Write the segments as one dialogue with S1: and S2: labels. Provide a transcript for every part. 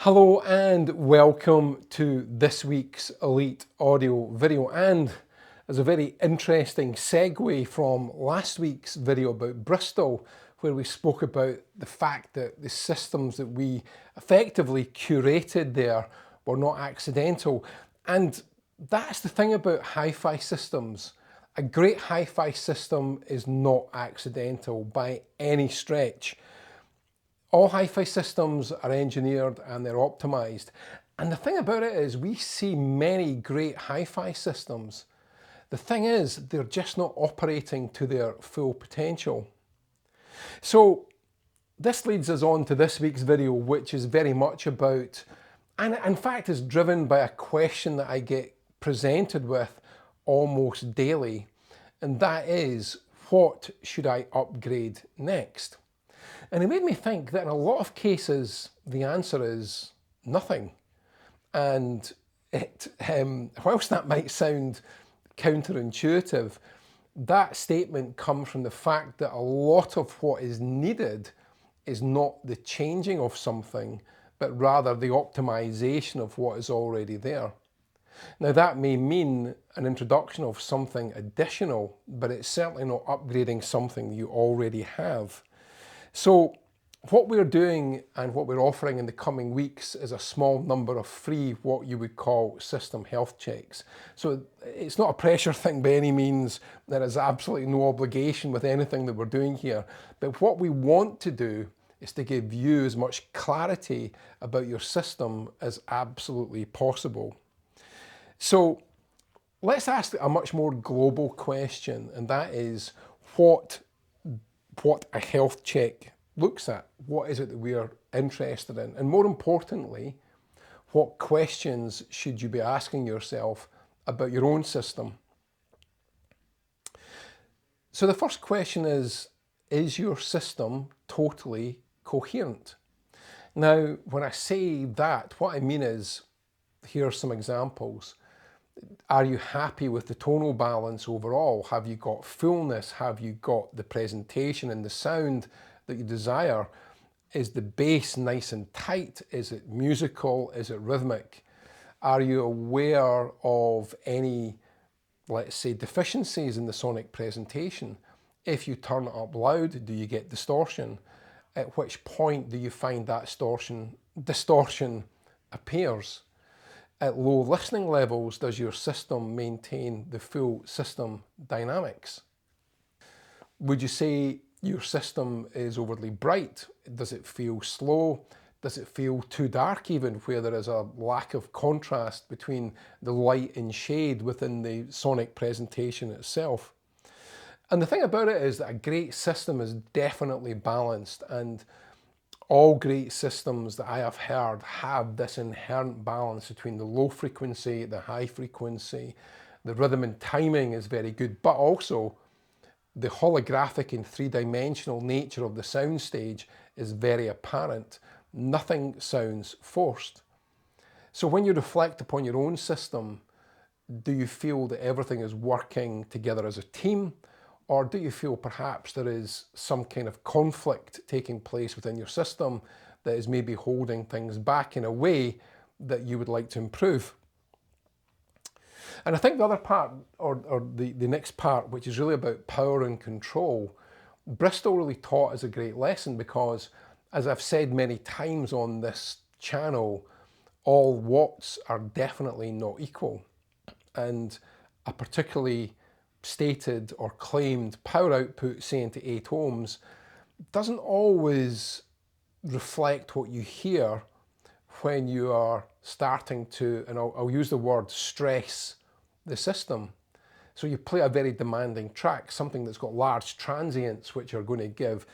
S1: Hello and welcome to this week's Elite Audio video, and as a very interesting segue from last week's video about Bristol, where we spoke about the fact that the systems that we effectively curated there were not accidental. And that's the thing about hi-fi systems. A great hi-fi system is not accidental by any stretch. All hi-fi systems are engineered and they're optimized. And the thing about it is we see many great hi-fi systems. The thing is, they're just not operating to their full potential. So this leads us on to this week's video, which is very much about, and in fact is driven by a question that I get presented with almost daily. And that is, what should I upgrade next? And it made me think that in a lot of cases, the answer is nothing. And whilst that might sound counterintuitive, that statement comes from the fact that a lot of what is needed is not the changing of something, but rather the optimization of what is already there. Now that may mean an introduction of something additional, but it's certainly not upgrading something you already have. So what we're doing and what we're offering in the coming weeks is a small number of free, what you would call system health checks. So it's not a pressure thing by any means. There is absolutely no obligation with anything that we're doing here. But what we want to do is to give you as much clarity about your system as absolutely possible. So let's ask a much more global question, and that is what a health check looks at. What is it that we are interested in? And more importantly, what questions should you be asking yourself about your own system? So the first question is your system totally coherent? Now, when I say that, what I mean is, here are some examples. Are you happy with the tonal balance overall? Have you got fullness? Have you got the presentation and the sound that you desire? Is the bass nice and tight? Is it musical? Is it rhythmic? Are you aware of any, let's say, deficiencies in the sonic presentation? If you turn it up loud, do you get distortion? At which point do you find that distortion appears? At low listening levels, does your system maintain the full system dynamics? Would you say your system is overly bright? Does it feel slow? Does it feel too dark even, where there is a lack of contrast between the light and shade within the sonic presentation itself? And the thing about it is that a great system is definitely balanced, and all great systems that I have heard have this inherent balance between the low frequency, the high frequency. The rhythm and timing is very good, but also the holographic and three-dimensional nature of the soundstage is very apparent. Nothing sounds forced. So when you reflect upon your own system, do you feel that everything is working together as a team? Or do you feel perhaps there is some kind of conflict taking place within your system that is maybe holding things back in a way that you would like to improve? And I think the other part, or the next part, which is really about power and control, Bristol really taught us a great lesson, because, as I've said many times on this channel, all watts are definitely not equal. And a particularly stated or claimed power output, say into 8 ohms, doesn't always reflect what you hear when you are starting to, and I'll use the word, stress the system. So you play a very demanding track, something that's got large transients which are going to give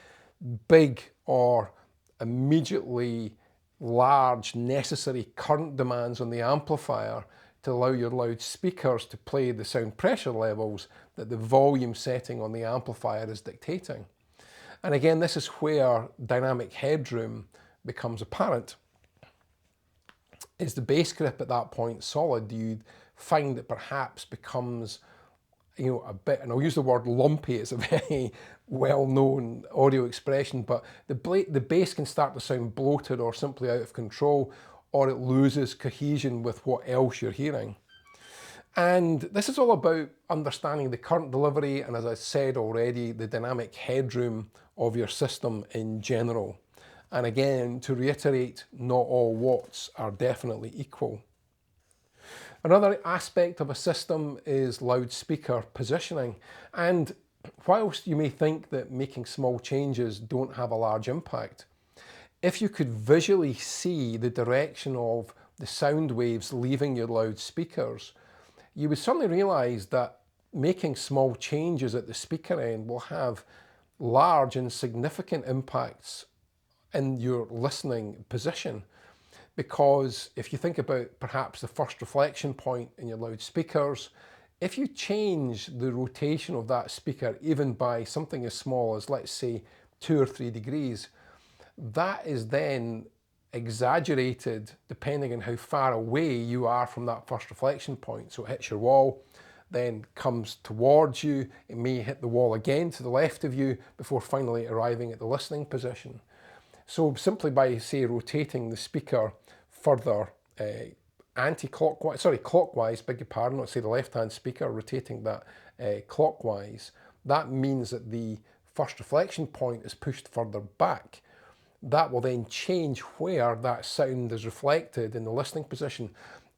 S1: big or immediately large necessary current demands on the amplifier to allow your loudspeakers to play the sound pressure levels that the volume setting on the amplifier is dictating. And again, this is where dynamic headroom becomes apparent. Is the bass grip at that point solid? Do you find it perhaps becomes, a bit, and I'll use the word lumpy, it's a very well-known audio expression, but the bass can start to sound bloated or simply out of control, or it loses cohesion with what else you're hearing. And this is all about understanding the current delivery and, as I said already, the dynamic headroom of your system in general. And again, to reiterate, not all watts are definitely equal. Another aspect of a system is loudspeaker positioning. And whilst you may think that making small changes don't have a large impact, if you could visually see the direction of the sound waves leaving your loudspeakers, you would suddenly realise that making small changes at the speaker end will have large and significant impacts in your listening position. Because if you think about perhaps the first reflection point in your loudspeakers, if you change the rotation of that speaker even by something as small as, let's say, 2 or 3 degrees, that is then exaggerated depending on how far away you are from that first reflection point. So it hits your wall, then comes towards you, it may hit the wall again to the left of you before finally arriving at the listening position. So simply by, say, rotating the speaker further clockwise, beg your pardon, let's say the left-hand speaker, rotating that clockwise, that means that the first reflection point is pushed further back. That will then change where that sound is reflected in the listening position.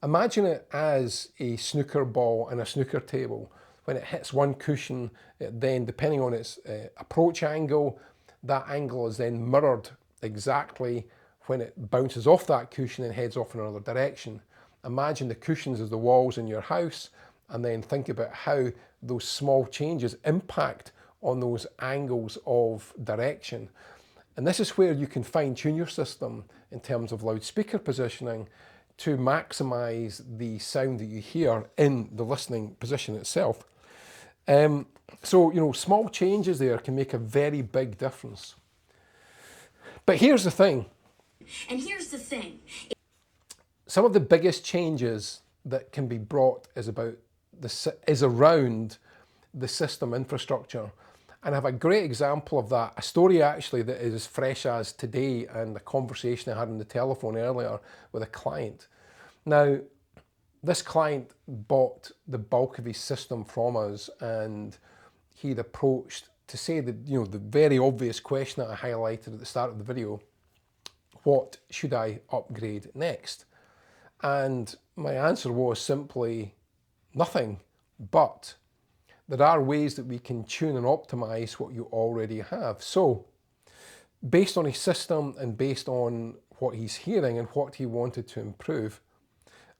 S1: Imagine it as a snooker ball and a snooker table. When it hits one cushion, it then, depending on its approach angle, that angle is then mirrored exactly when it bounces off that cushion and heads off in another direction. Imagine the cushions as the walls in your house, and then think about how those small changes impact on those angles of direction. And this is where you can fine tune your system in terms of loudspeaker positioning to maximize the sound that you hear in the listening position itself. So, small changes there can make a very big difference. But here's the thing. Some of the biggest changes that can be brought is around the system infrastructure. And I have a great example of that, a story actually that is as fresh as today, and a conversation I had on the telephone earlier with a client. Now, this client bought the bulk of his system from us, and he'd approached to say that, the very obvious question that I highlighted at the start of the video: what should I upgrade next? And my answer was simply nothing, but there are ways that we can tune and optimize what you already have. So based on his system and based on what he's hearing and what he wanted to improve,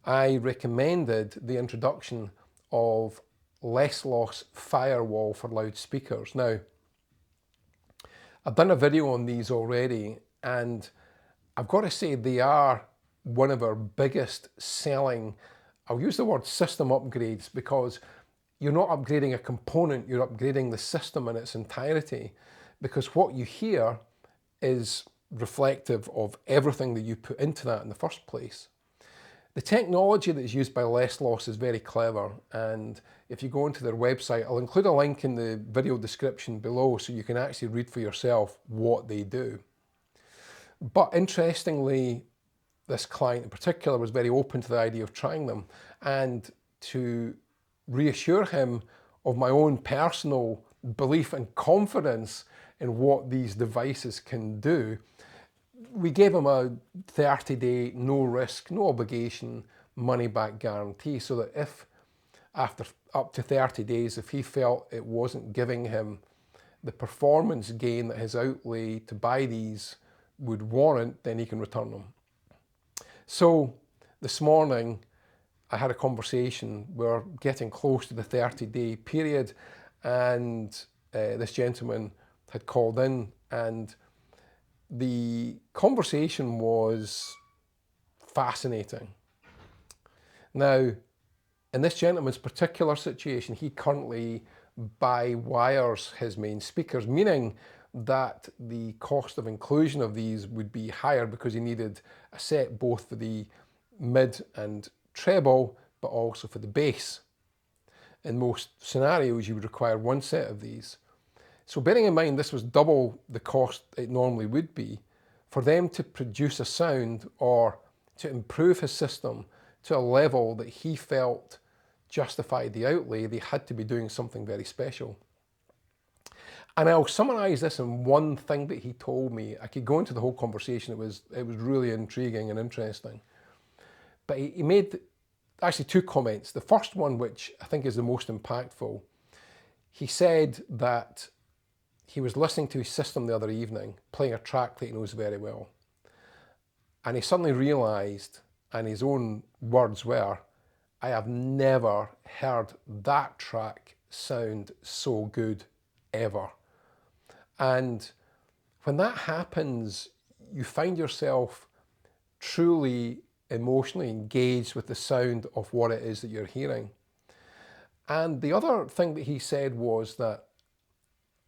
S1: I recommended the introduction of less loss firewall for loudspeakers. Now, I've done a video on these already, and I've got to say they are one of our biggest selling, I'll use the word system upgrades, because you're not upgrading a component, you're upgrading the system in its entirety, because what you hear is reflective of everything that you put into that in the first place. The technology that is used by Less Loss is very clever, and if you go onto their website, I'll include a link in the video description below so you can actually read for yourself what they do. But interestingly, this client in particular was very open to the idea of trying them, and to reassure him of my own personal belief and confidence in what these devices can do, we gave him a 30-day, no risk, no obligation, money back guarantee, so that if after up to 30 days, if he felt it wasn't giving him the performance gain that his outlay to buy these would warrant, then he can return them. So this morning, I had a conversation. We're getting close to the 30-day period, and this gentleman had called in, and the conversation was fascinating. Now, in this gentleman's particular situation, he currently by wires his main speakers, meaning that the cost of inclusion of these would be higher because he needed a set both for the mid and treble, but also for the bass. In most scenarios, you would require one set of these. So bearing in mind this was double the cost it normally would be, for them to produce a sound, or to improve his system to a level that he felt justified the outlay, they had to be doing something very special. And I'll summarise this in one thing that he told me. I could go into the whole conversation. It was really intriguing and interesting. But he made actually two comments. The first one, which I think is the most impactful, he said that he was listening to his system the other evening, playing a track that he knows very well. And he suddenly realised, and his own words were, I have never heard that track sound so good ever. And when that happens, you find yourself truly emotionally engaged with the sound of what it is that you're hearing. And the other thing that he said was that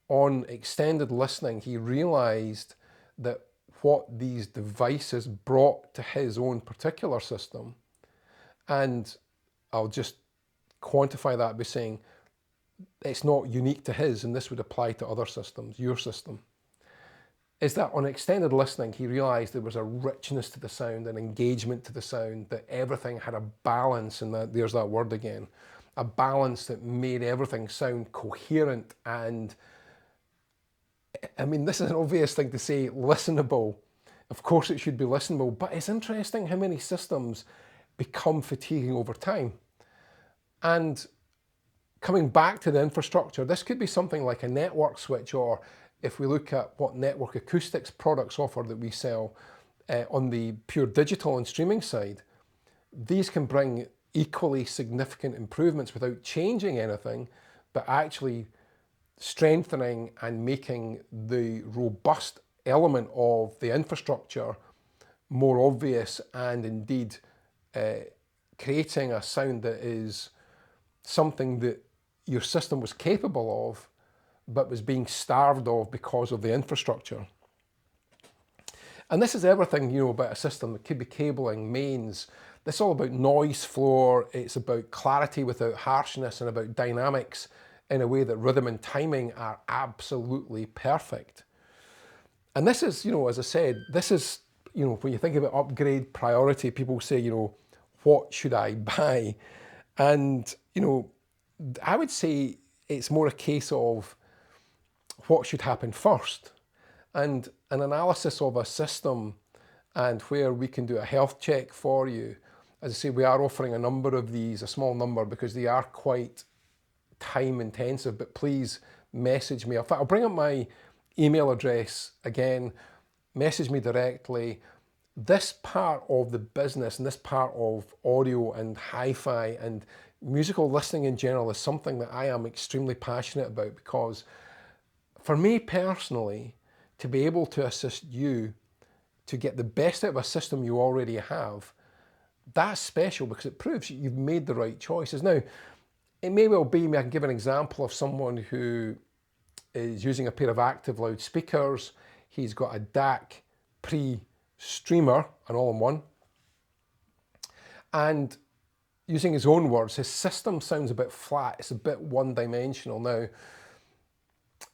S1: on extended listening, he realized that what these devices brought to his own particular system, and I'll just quantify that by saying it's not unique to his, and this would apply to other systems, your system, is that on extended listening, he realized there was a richness to the sound, an engagement to the sound, that everything had a balance, and that there's that word again, a balance that made everything sound coherent and, I mean, this is an obvious thing to say, listenable. Of course it should be listenable, but it's interesting how many systems become fatiguing over time. And coming back to the infrastructure, this could be something like a network switch, or if we look at what network acoustics products offer that we sell on the pure digital and streaming side, these can bring equally significant improvements without changing anything, but actually strengthening and making the robust element of the infrastructure more obvious, and indeed creating a sound that is something that your system was capable of but was being starved of because of the infrastructure. And this is everything, you know, about a system. It could be cabling, mains. This is all about noise floor. It's about clarity without harshness, and about dynamics in a way that rhythm and timing are absolutely perfect. And this is, you know, as I said, this is, you know, when you think about upgrade priority, people say, you know, what should I buy? And, you know, I would say it's more a case of what should happen first. And an analysis of a system and where we can do a health check for you. As I say, we are offering a number of these, a small number, because they are quite time intensive, but please message me. In fact, I'll bring up my email address again, message me directly. This part of the business and this part of audio and hi-fi and musical listening in general is something that I am extremely passionate about, because for me personally, to be able to assist you to get the best out of a system you already have, that's special, because it proves you've made the right choices. Now, it may well be, I can give an example of someone who is using a pair of active loudspeakers. He's got a DAC pre-streamer, an all-in-one, and using his own words, his system sounds a bit flat, it's a bit one-dimensional. Now,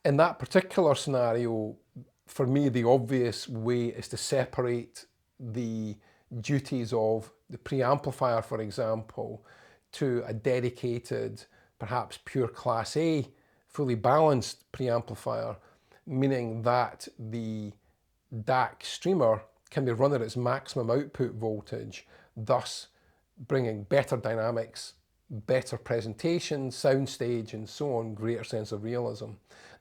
S1: in that particular scenario, for me, the obvious way is to separate the duties of the preamplifier, for example, to a dedicated, perhaps pure Class A, fully balanced preamplifier, meaning that the DAC streamer can be run at its maximum output voltage, thus bringing better dynamics, better presentation, soundstage, and so on, greater sense of realism.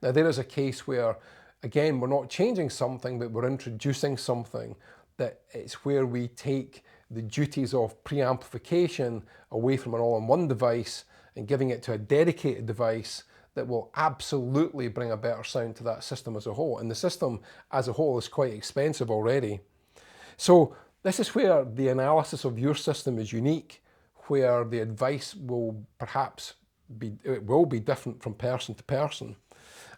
S1: Now, there is a case where, again, we're not changing something, but we're introducing something that it's where we take the duties of preamplification away from an all-in-one device and giving it to a dedicated device that will absolutely bring a better sound to that system as a whole. And the system as a whole is quite expensive already. So this is where the analysis of your system is unique, where the advice will perhaps be, it will be different from person to person.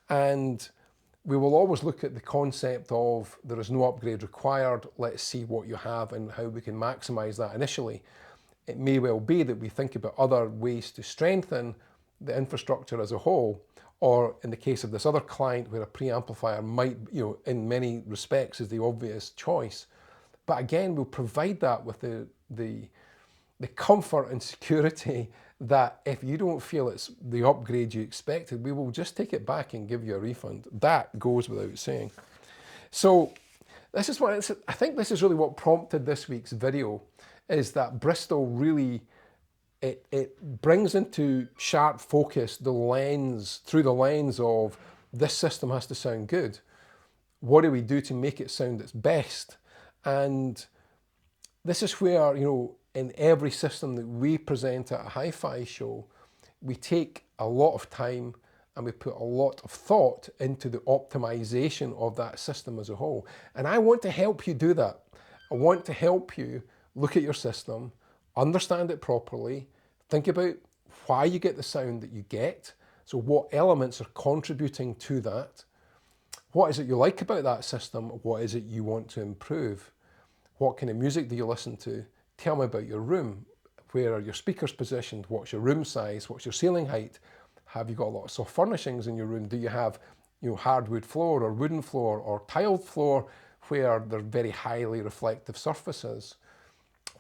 S1: And we will always look at the concept of there is no upgrade required, let's see what you have and how we can maximize that initially. It may well be that we think about other ways to strengthen the infrastructure as a whole, or in the case of this other client where a preamplifier might, you know, in many respects is the obvious choice, But again, we'll provide that with the comfort and security that if you don't feel it's the upgrade you expected, we will just take it back and give you a refund. That goes without saying. So this is what I think this is really what prompted this week's video, is that Bristol really, it brings into sharp focus the lens, through the lens of this system has to sound good. What do we do to make it sound its best? And this is where, you know, in every system that we present at a Hi-Fi show, we take a lot of time and we put a lot of thought into the optimization of that system as a whole. And I want to help you do that. I want to help you look at your system, understand it properly, think about why you get the sound that you get. So what elements are contributing to that? What is it you like about that system? What is it you want to improve? What kind of music do you listen to? Tell me about your room. Where are your speakers positioned? What's your room size? What's your ceiling height? Have you got a lot of soft furnishings in your room? Do you have, you know, hardwood floor or wooden floor or tiled floor where they're very highly reflective surfaces?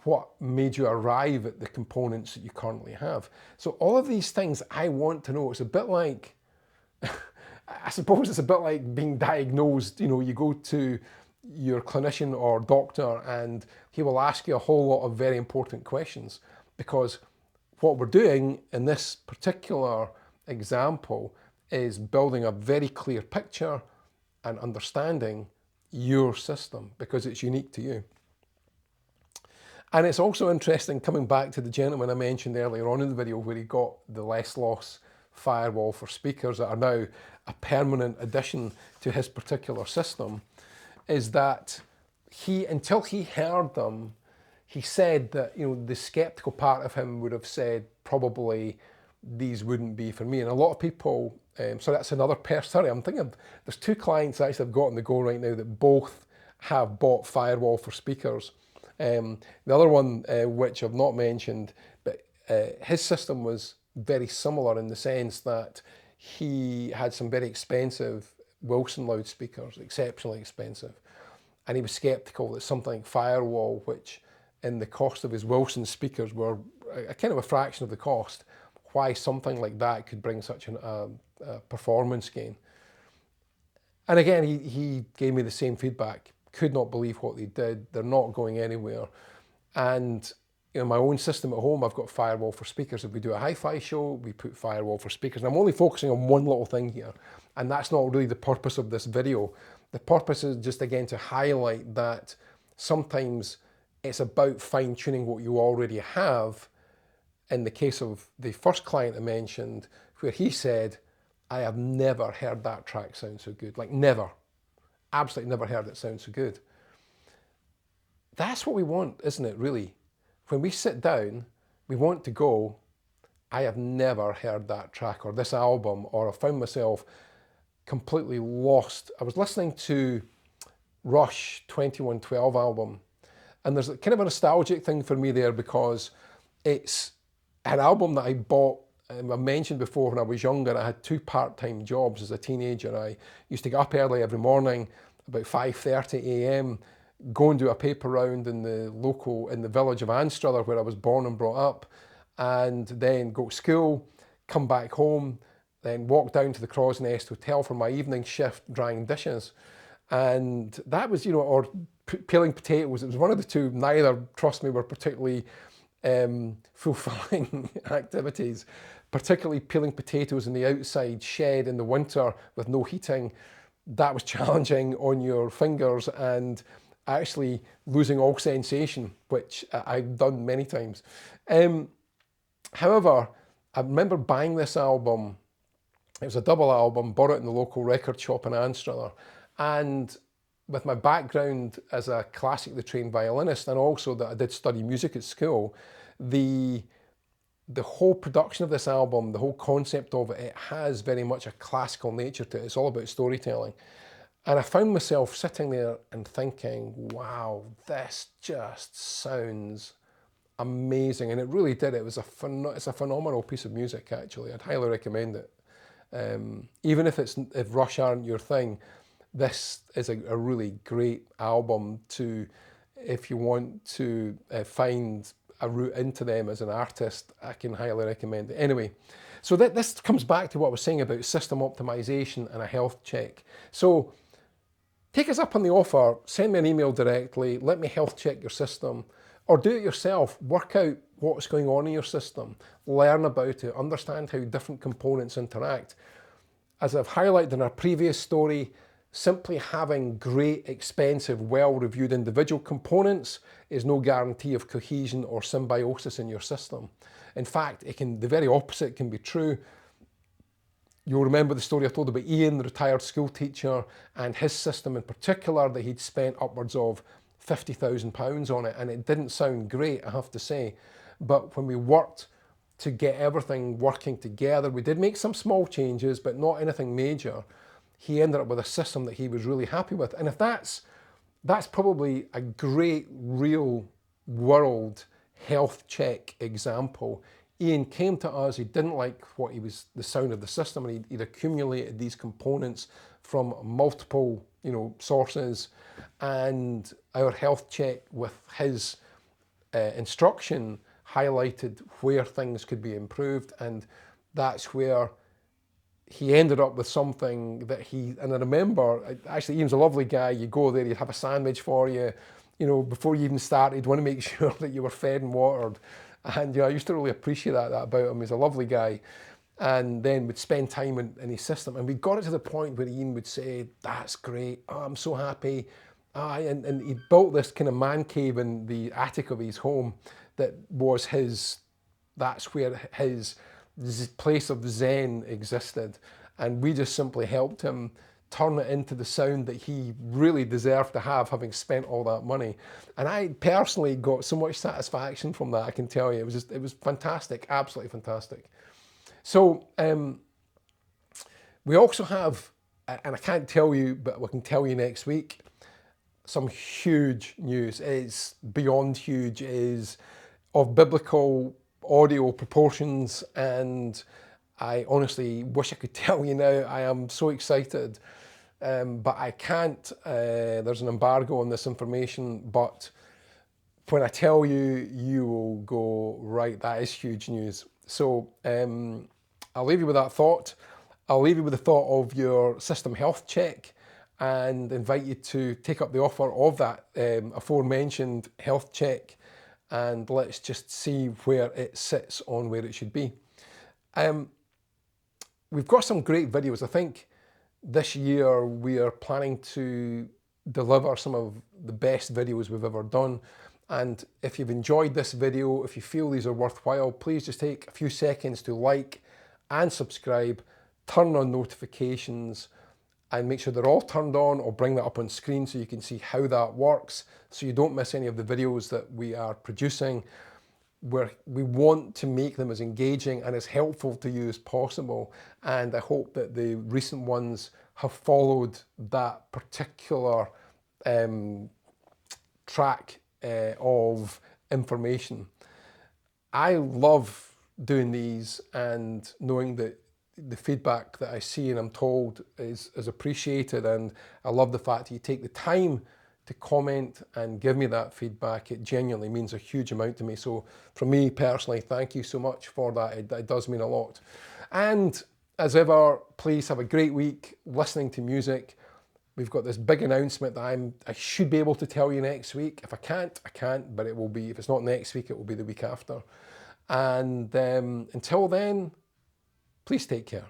S1: What made you arrive at the components that you currently have? So all of these things I want to know. It's a bit like, I suppose it's a bit like being diagnosed. You know, you go to your clinician or doctor and he will ask you a whole lot of very important questions, because what we're doing in this particular example is building a very clear picture and understanding your system because it's unique to you. And it's also interesting, coming back to the gentleman I mentioned earlier on in the video where he got the less loss firewall for speakers that are now a permanent addition to his particular system, is that he, until he heard them, he said that, you know, the skeptical part of him would have said probably these wouldn't be for me. And a lot of people, so that's another person, sorry, I'm thinking there's two clients actually I've got on the go right now that both have bought firewall for speakers. The other one, which I've not mentioned, but his system was very similar in the sense that he had some very expensive Wilson loudspeakers, exceptionally expensive. And he was skeptical that something like firewall, which in the cost of his Wilson speakers were a kind of a fraction of the cost, why something like that could bring such a performance gain. And again, he gave me the same feedback. Could not believe what they did. They're not going anywhere. And you know, my own system at home, I've got firewall for speakers. If we do a hi-fi show, we put firewall for speakers. And I'm only focusing on one little thing here. And that's not really the purpose of this video. The purpose is just, again, to highlight that sometimes it's about fine-tuning what you already have. In the case of the first client I mentioned, where he said, I have never heard that track sound so good. Like never. Absolutely never heard it sound so good. That's what we want, isn't it, really? When we sit down, we want to go, I have never heard that track or this album, or I found myself completely lost. I was listening to Rush 2112 album, and there's kind of a nostalgic thing for me there because it's an album that I bought, I mentioned before, when I was younger. I had two part-time jobs as a teenager. I used to get up early every morning, about 5:30 a.m, go and do a paper round in the village of Anstruther, where I was born and brought up, and then go to school, come back home, then walk down to the Crow's Nest Hotel for my evening shift drying dishes. And that was, you know, or peeling potatoes. It was one of the two. Neither, trust me, were particularly fulfilling activities, particularly peeling potatoes in the outside shed in the winter with no heating. That was challenging on your fingers and actually losing all sensation, which I've done many times. However, I remember buying this album. It was a double album, bought it in the local record shop in Anstruther. And with my background as a classically trained violinist, and also that I did study music at school, the whole production of this album, the whole concept of it, it has very much a classical nature to it. It's all about storytelling. And I found myself sitting there and thinking, wow, this just sounds amazing. And it really did. It was it's a phenomenal piece of music, actually. I'd highly recommend it. Even if Rush aren't your thing, this is a really great album to if you want to find a route into them as an artist, I can highly recommend it. Anyway, so this comes back to what I was saying about system optimization and a health check. So take us up on the offer, send me an email directly, let me health check your system, or do it yourself. Work out what's going on in your system, learn about it, understand how different components interact. As I've highlighted in our previous story, simply having great, expensive, well-reviewed individual components is no guarantee of cohesion or symbiosis in your system. In fact, the very opposite can be true. You'll remember the story I told about Ian, the retired school teacher, and his system in particular, that he'd spent upwards of £50,000 on it, and it didn't sound great, I have to say. But when we worked to get everything working together, we did make some small changes, but not anything major. He ended up with a system that he was really happy with. And if that's probably a great real world health check example. Ian came to us, he didn't like the sound of the system, and he'd accumulated these components from multiple, sources, and our health check with his instruction highlighted where things could be improved, and that's where he ended up with something that and I remember, actually Ian's a lovely guy, you go there, he'd have a sandwich for you, before you even started, you want to make sure that you were fed and watered. And I used to really appreciate that about him. He's a lovely guy. And then we'd spend time in his system. And we got it to the point where Ian would say, that's great, oh, I'm so happy. And he built this kind of man cave in the attic of his home that was that's where his place of zen existed. And we just simply helped him turn it into the sound that he really deserved to have, having spent all that money. And I personally got so much satisfaction from that, I can tell you. It was fantastic, absolutely fantastic. So we also have, and I can't tell you, but we can tell you next week, some huge news. It's beyond huge, is of biblical audio proportions, and I honestly wish I could tell you now. I am so excited, but I can't. There's an embargo on this information, but when I tell you, you will go, right, that is huge news. So I'll leave you with that thought. I'll leave you with the thought of your system health check, and invite you to take up the offer of that aforementioned health check, and let's just see where it sits on where it should be. We've got some great videos. I think this year we are planning to deliver some of the best videos we've ever done. And if you've enjoyed this video, if you feel these are worthwhile, please just take a few seconds to like and subscribe, turn on notifications, and make sure they're all turned on, or bring that up on screen so you can see how that works, so you don't miss any of the videos that we are producing. We want to make them as engaging and as helpful to you as possible, and I hope that the recent ones have followed that particular track of information. I love doing these and knowing that the feedback that I see and I'm told is appreciated, and I love the fact that you take the time to comment and give me that feedback. It genuinely means a huge amount to me. So from me personally, thank you so much for that. It does mean a lot. And as ever, please have a great week listening to music. We've got this big announcement that I should be able to tell you next week. If I can't, I can't, but it will be, if it's not next week, it will be the week after. And until then, please take care.